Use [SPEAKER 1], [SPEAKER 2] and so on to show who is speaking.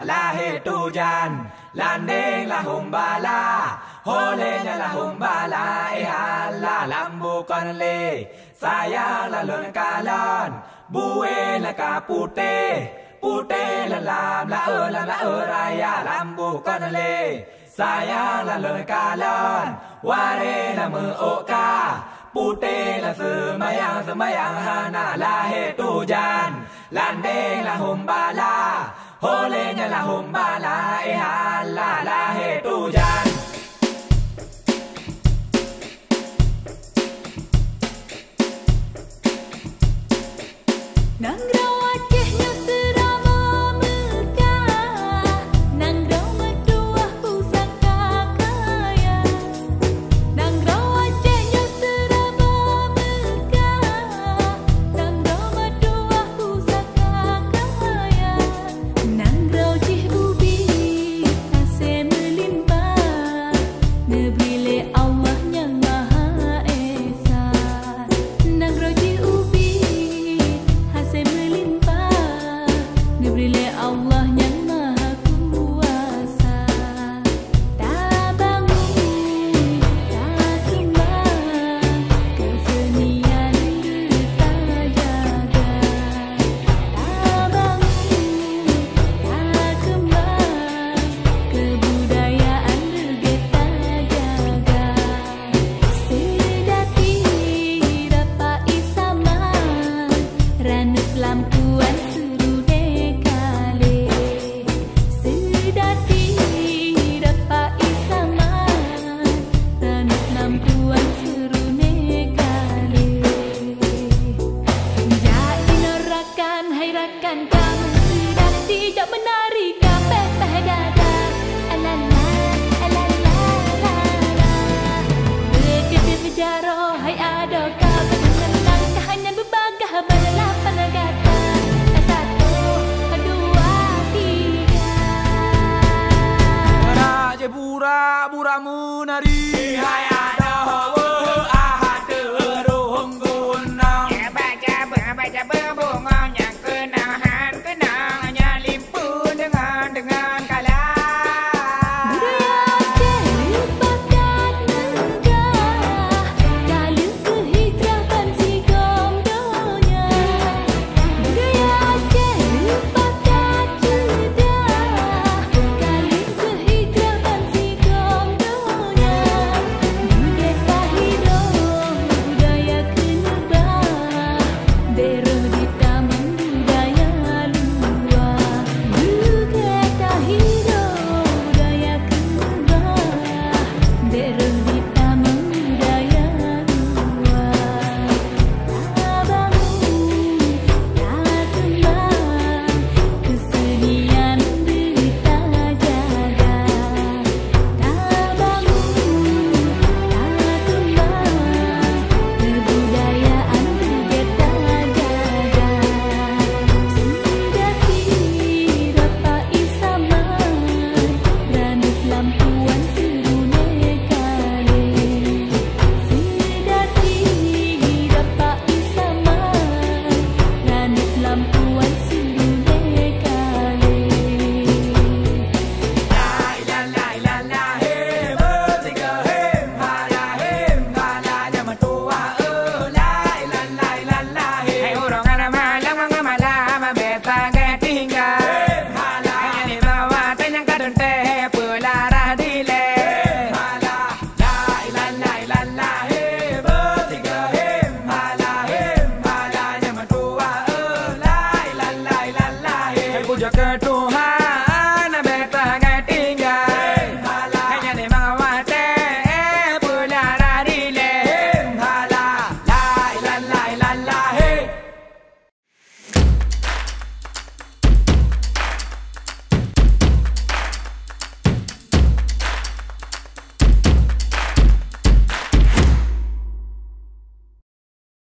[SPEAKER 1] Lahir tujan, landing lah humbala, holenya lah humbala, ihala lambu konle, sayang lah lon kalon, buwe lah kapute, pute lah lam la raya lambu konle, sayang lah lon kalon, ware lah muoka, pute lah semayang hana lahir tujan, landing lah humbala. Holenya lah humbala, ihala lahir tujan.
[SPEAKER 2] Nangrau Acehnya serama megah, nangrau medua pusaka kaya. Nangrau Acehnya serama megah, nangrau medua pusaka kaya. Nangrau cih ubi hasil melimpah, nebrile Allah yang Maha Esa. Nangrau cih ubi hasil melimpah, nebrile Allah yang Maha Kuasa. Tak bangun, tak kembang, kesenian kita jaga. Tak bangun, tak kembang, kebudayaan kita jaga. Sedati dapat isama, ranut lampuan surude kale. Sedati dapat isama, ranut lampuan surude kale. Jadi norakan hai rakan kamu, sedati jak menari kapeh dada. Alala alala lala, berkepit berjaro hai adoka, mengenang kehanyan berbagah berlapan negata. Satu, dua, tiga.
[SPEAKER 1] Raja bura munari, hai adoh ahad terung gunang.
[SPEAKER 3] Baca berbunga yang kenangannya limpun dengan kalah.
[SPEAKER 2] Budaya Aceh bakat megah, kalung kehijrahan sigom donya. Budaya Aceh bakat cerdas, kalung kehijrahan sigom donya. Budaya kahidong, budaya kenebah,